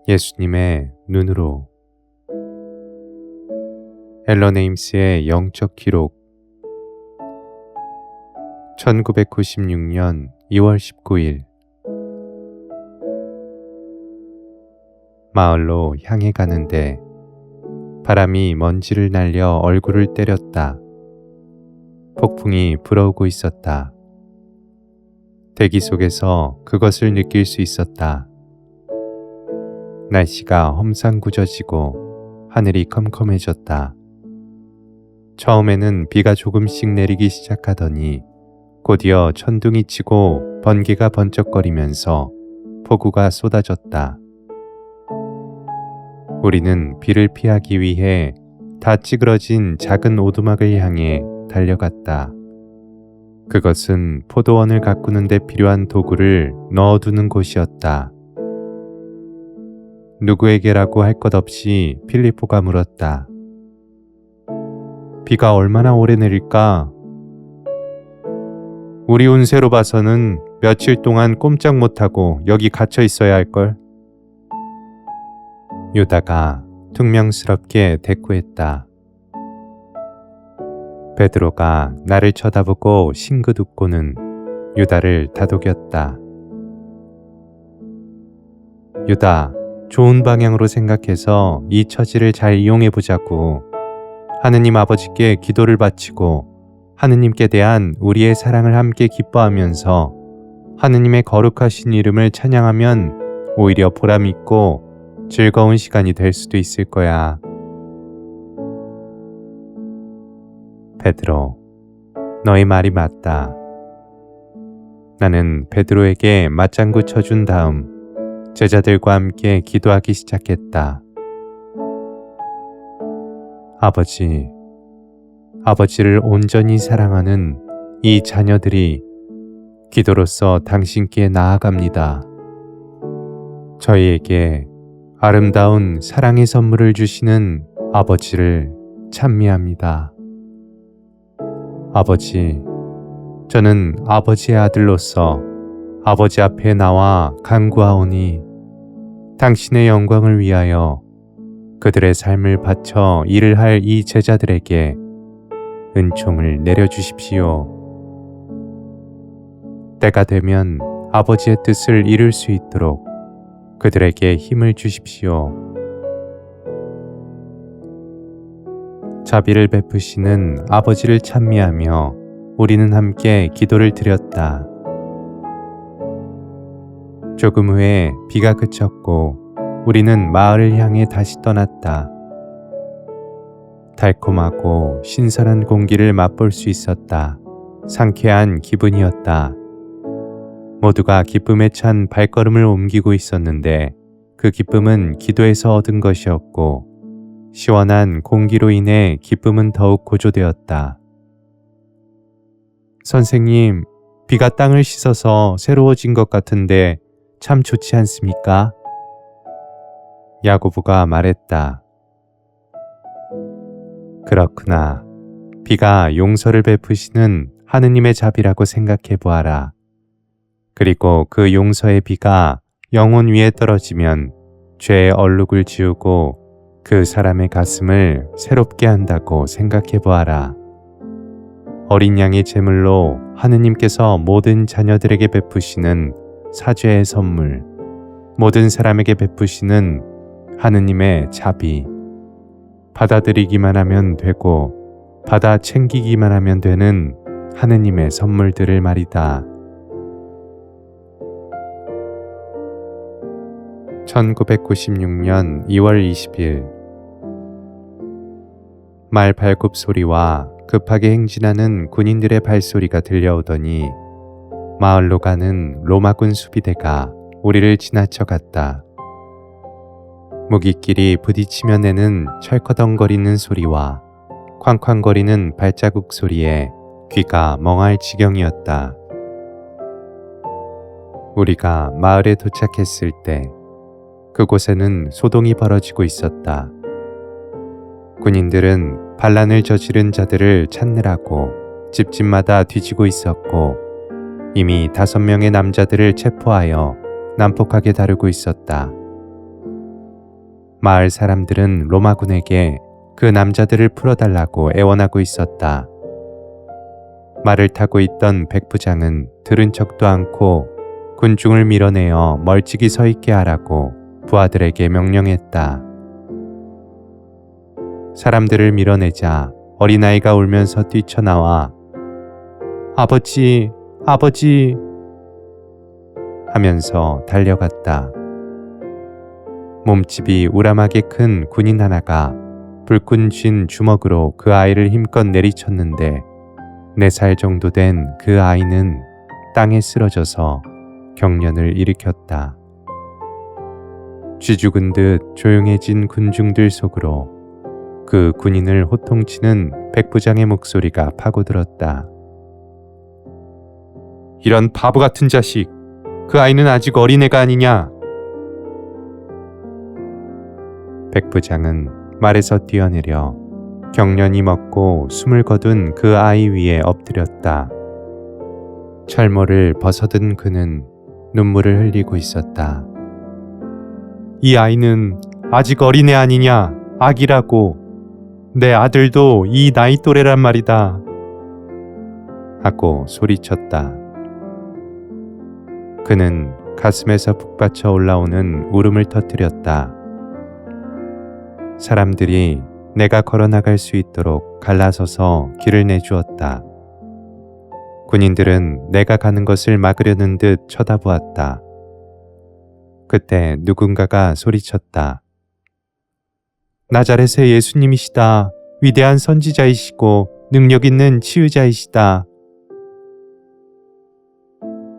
예수님의 눈으로. 앨런 에임스의 영적 기록. 1996년 2월 19일. 마을로 향해 가는데 바람이 먼지를 날려 얼굴을 때렸다. 폭풍이 불어오고 있었다. 대기 속에서 그것을 느낄 수 있었다. 날씨가 험상궂어지고 하늘이 컴컴해졌다. 처음에는 비가 조금씩 내리기 시작하더니 곧이어 천둥이 치고 번개가 번쩍거리면서 폭우가 쏟아졌다. 우리는 비를 피하기 위해 다 찌그러진 작은 오두막을 향해 달려갔다. 그것은 포도원을 가꾸는 데 필요한 도구를 넣어두는 곳이었다. 누구에게라고 할 것 없이 필리포가 물었다. 비가 얼마나 오래 내릴까? 우리 운세로 봐서는 며칠 동안 꼼짝 못하고 여기 갇혀 있어야 할걸. 유다가 퉁명스럽게 대꾸했다. 베드로가 나를 쳐다보고 싱긋 웃고는 유다를 다독였다. 유다, 좋은 방향으로 생각해서 이 처지를 잘 이용해보자고. 하느님 아버지께 기도를 바치고 하느님께 대한 우리의 사랑을 함께 기뻐하면서 하느님의 거룩하신 이름을 찬양하면 오히려 보람있고 즐거운 시간이 될 수도 있을 거야. 베드로, 너의 말이 맞다. 나는 베드로에게 맞장구 쳐준 다음 제자들과 함께 기도하기 시작했다. 아버지를 온전히 사랑하는 이 자녀들이 기도로서 당신께 나아갑니다. 저희에게 아름다운 사랑의 선물을 주시는 아버지를 찬미합니다. 아버지, 저는 아버지의 아들로서 아버지 앞에 나와 간구하오니 당신의 영광을 위하여 그들의 삶을 바쳐 일을 할 이 제자들에게 은총을 내려주십시오. 때가 되면 아버지의 뜻을 이룰 수 있도록 그들에게 힘을 주십시오. 자비를 베푸시는 아버지를 찬미하며 우리는 함께 기도를 드렸다. 조금 후에 비가 그쳤고 우리는 마을을 향해 다시 떠났다. 달콤하고 신선한 공기를 맛볼 수 있었다. 상쾌한 기분이었다. 모두가 기쁨에 찬 발걸음을 옮기고 있었는데 그 기쁨은 기도에서 얻은 것이었고 시원한 공기로 인해 기쁨은 더욱 고조되었다. 선생님, 비가 땅을 씻어서 새로워진 것 같은데 참 좋지 않습니까? 야고보가 말했다. 그렇구나. 비가 용서를 베푸시는 하느님의 자비라고 생각해 보아라. 그리고 그 용서의 비가 영혼 위에 떨어지면 죄의 얼룩을 지우고 그 사람의 가슴을 새롭게 한다고 생각해 보아라. 어린 양의 제물로 하느님께서 모든 자녀들에게 베푸시는 사죄의 선물, 모든 사람에게 베푸시는 하느님의 자비, 받아들이기만 하면 되고 받아 챙기기만 하면 되는 하느님의 선물들을 말이다. 1996년 2월 20일. 말 발굽 소리와 급하게 행진하는 군인들의 발소리가 들려오더니 마을로 가는 로마군 수비대가 우리를 지나쳐 갔다. 무기끼리 부딪히며 내는 철커덩거리는 소리와 쾅쾅거리는 발자국 소리에 귀가 멍할 지경이었다. 우리가 마을에 도착했을 때 그곳에는 소동이 벌어지고 있었다. 군인들은 반란을 저지른 자들을 찾느라고 집집마다 뒤지고 있었고 이미 5명의 남자들을 체포하여 난폭하게 다루고 있었다. 마을 사람들은 로마군에게 그 남자들을 풀어달라고 애원하고 있었다. 말을 타고 있던 백부장은 들은 척도 않고 군중을 밀어내어 멀찍이 서 있게 하라고 부하들에게 명령했다. 사람들을 밀어내자 어린아이가 울면서 뛰쳐나와 아버지, 아버지 하면서 달려갔다. 몸집이 우람하게 큰 군인 하나가 불끈 쥔 주먹으로 그 아이를 힘껏 내리쳤는데 4살 정도 된 그 아이는 땅에 쓰러져서 경련을 일으켰다. 쥐 죽은 듯 조용해진 군중들 속으로 그 군인을 호통치는 백부장의 목소리가 파고들었다. 이런 바보 같은 자식! 그 아이는 아직 어린애가 아니냐? 백부장은 말에서 뛰어내려 경련이 먹고 숨을 거둔 그 아이 위에 엎드렸다. 철모를 벗어든 그는 눈물을 흘리고 있었다. 이 아이는 아직 어린애 아니냐? 아기라고. 내 아들도 이 나이 또래란 말이다. 하고 소리쳤다. 그는 가슴에서 북받쳐 올라오는 울음을 터뜨렸다. 사람들이 내가 걸어나갈 수 있도록 갈라서서 길을 내주었다. 군인들은 내가 가는 것을 막으려는 듯 쳐다보았다. 그때 누군가가 소리쳤다. 나자렛의 예수님이시다. 위대한 선지자이시고 능력 있는 치유자이시다.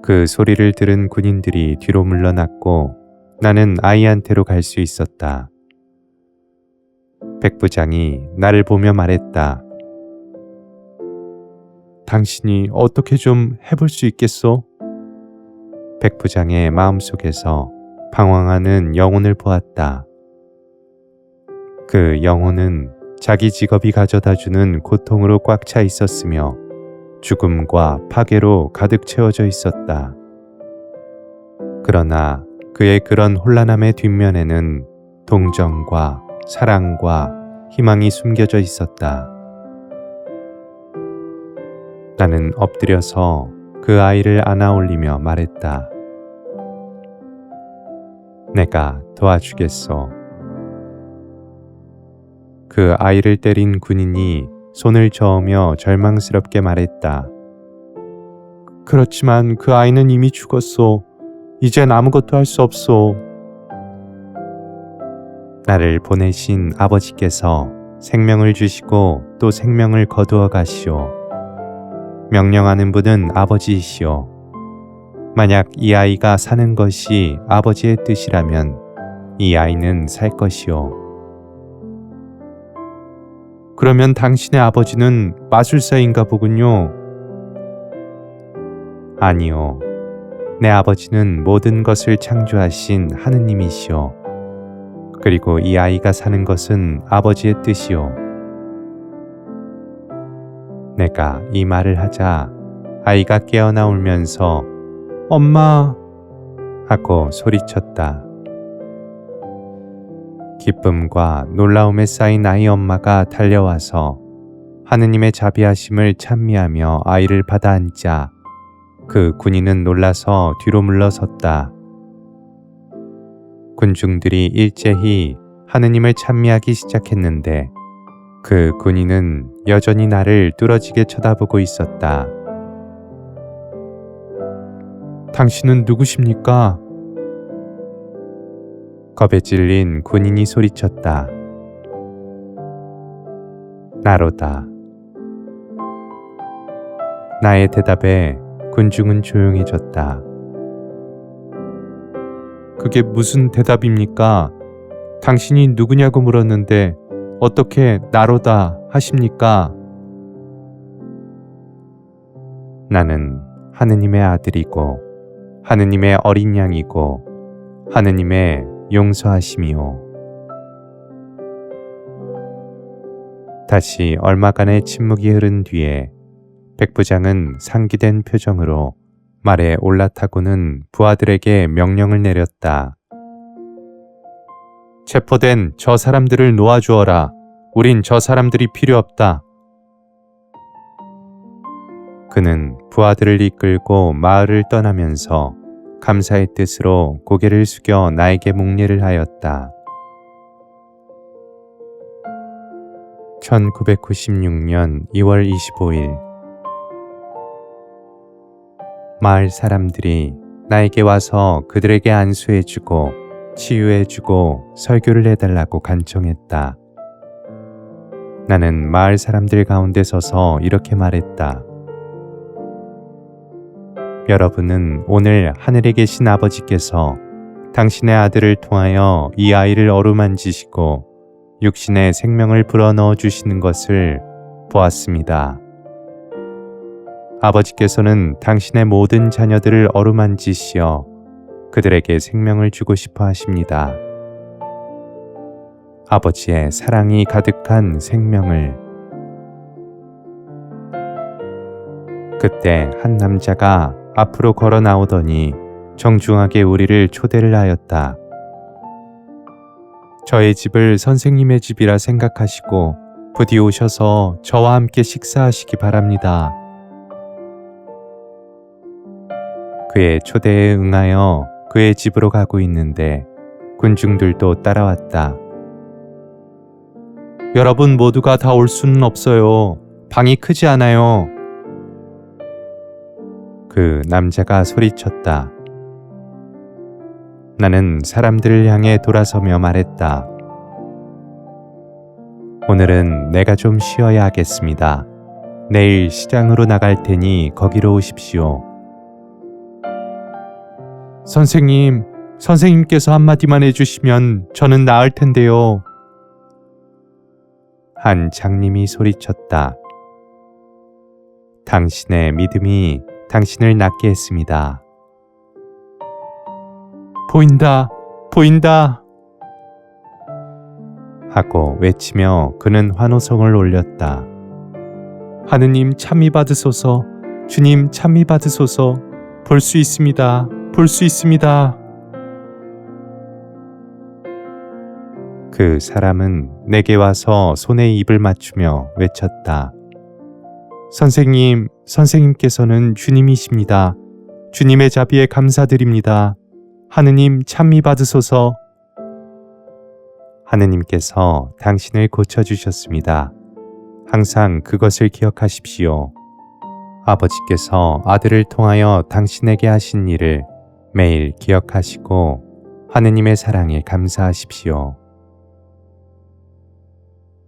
그 소리를 들은 군인들이 뒤로 물러났고 나는 아이한테로 갈 수 있었다. 백부장이 나를 보며 말했다. 당신이 어떻게 좀 해볼 수 있겠소? 백부장의 마음속에서 방황하는 영혼을 보았다. 그 영혼은 자기 직업이 가져다주는 고통으로 꽉 차 있었으며 죽음과 파괴로 가득 채워져 있었다. 그러나 그의 그런 혼란함의 뒷면에는 동정과 사랑과 희망이 숨겨져 있었다. 나는 엎드려서 그 아이를 안아 올리며 말했다. 내가 도와주겠소. 그 아이를 때린 군인이 손을 저으며 절망스럽게 말했다. 그렇지만 그 아이는 이미 죽었소. 이젠 아무것도 할 수 없소. 나를 보내신 아버지께서 생명을 주시고 또 생명을 거두어 가시오. 명령하는 분은 아버지이시오. 만약 이 아이가 사는 것이 아버지의 뜻이라면 이 아이는 살 것이오. 그러면 당신의 아버지는 마술사인가 보군요. 아니요. 내 아버지는 모든 것을 창조하신 하느님이시오. 그리고 이 아이가 사는 것은 아버지의 뜻이오. 내가 이 말을 하자 아이가 깨어나 울면서 엄마! 하고 소리쳤다. 기쁨과 놀라움에 쌓인 아이 엄마가 달려와서 하느님의 자비하심을 찬미하며 아이를 받아 안자 그 군인은 놀라서 뒤로 물러섰다. 군중들이 일제히 하느님을 찬미하기 시작했는데 그 군인은 여전히 나를 뚫어지게 쳐다보고 있었다. 당신은 누구십니까? 겁에 질린 군인이 소리쳤다. 나로다. 나의 대답에 군중은 조용해졌다. 그게 무슨 대답입니까? 당신이 누구냐고 물었는데 어떻게 나로다 하십니까? 나는 하느님의 아들이고 하느님의 어린 양이고 하느님의 용서하심이오. 다시 얼마간의 침묵이 흐른 뒤에 백부장은 상기된 표정으로 말에 올라타고는 부하들에게 명령을 내렸다. 체포된 저 사람들을 놓아주어라. 우린 저 사람들이 필요 없다. 그는 부하들을 이끌고 마을을 떠나면서 감사의 뜻으로 고개를 숙여 나에게 묵례를 하였다. 1996년 2월 25일 마을 사람들이 나에게 와서 그들에게 안수해주고 치유해주고 설교를 해달라고 간청했다. 나는 마을 사람들 가운데 서서 이렇게 말했다. 여러분은 오늘 하늘에 계신 아버지께서 당신의 아들을 통하여 이 아이를 어루만지시고 육신의 생명을 불어넣어 주시는 것을 보았습니다. 아버지께서는 당신의 모든 자녀들을 어루만지시어 그들에게 생명을 주고 싶어 하십니다. 아버지의 사랑이 가득한 생명을. 그때 한 남자가 앞으로 걸어 나오더니 정중하게 우리를 초대를 하였다. 저의 집을 선생님의 집이라 생각하시고 부디 오셔서 저와 함께 식사하시기 바랍니다. 그의 초대에 응하여 그의 집으로 가고 있는데 군중들도 따라왔다. 여러분 모두가 다 올 수는 없어요. 방이 크지 않아요. 그 남자가 소리쳤다. 나는 사람들을 향해 돌아서며 말했다. 오늘은 내가 좀 쉬어야 하겠습니다. 내일 시장으로 나갈 테니 거기로 오십시오. 선생님께서 한마디만 해주시면 저는 나을 텐데요. 한 장님이 소리쳤다. 당신의 믿음이 당신을 낫게 했습니다. 보인다! 하고 외치며 그는 환호성을 올렸다. 하느님 참미 받으소서, 주님 참미 받으소서, 볼 수 있습니다. 그 사람은 내게 와서 손에 입을 맞추며 외쳤다. 선생님께서는 주님이십니다. 주님의 자비에 감사드립니다. 하느님 참미 받으소서. 하느님께서 당신을 고쳐주셨습니다. 항상 그것을 기억하십시오. 아버지께서 아들을 통하여 당신에게 하신 일을 매일 기억하시고 하느님의 사랑에 감사하십시오.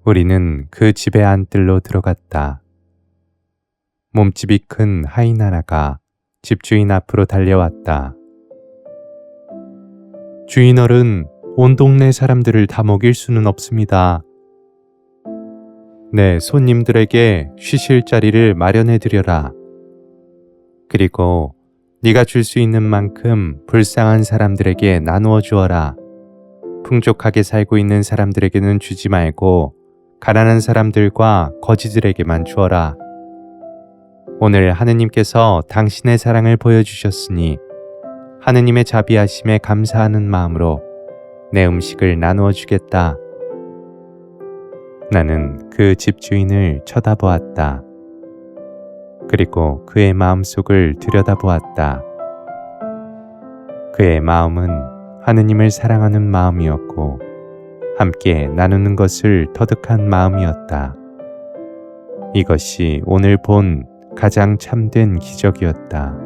우리는 그 집의 안뜰로 들어갔다. 몸집이 큰 하인 하나가 집주인 앞으로 달려왔다. 주인어른, 온 동네 사람들을 다 먹일 수는 없습니다. 네, 손님들에게 쉬실 자리를 마련해 드려라. 그리고 네가 줄 수 있는 만큼 불쌍한 사람들에게 나누어 주어라. 풍족하게 살고 있는 사람들에게는 주지 말고 가난한 사람들과 거지들에게만 주어라. 오늘 하느님께서 당신의 사랑을 보여주셨으니 하느님의 자비하심에 감사하는 마음으로 내 음식을 나누어 주겠다. 나는 그 집주인을 쳐다보았다. 그리고 그의 마음속을 들여다보았다. 그의 마음은 하느님을 사랑하는 마음이었고 함께 나누는 것을 터득한 마음이었다. 이것이 오늘 본 가장 참된 기적이었다.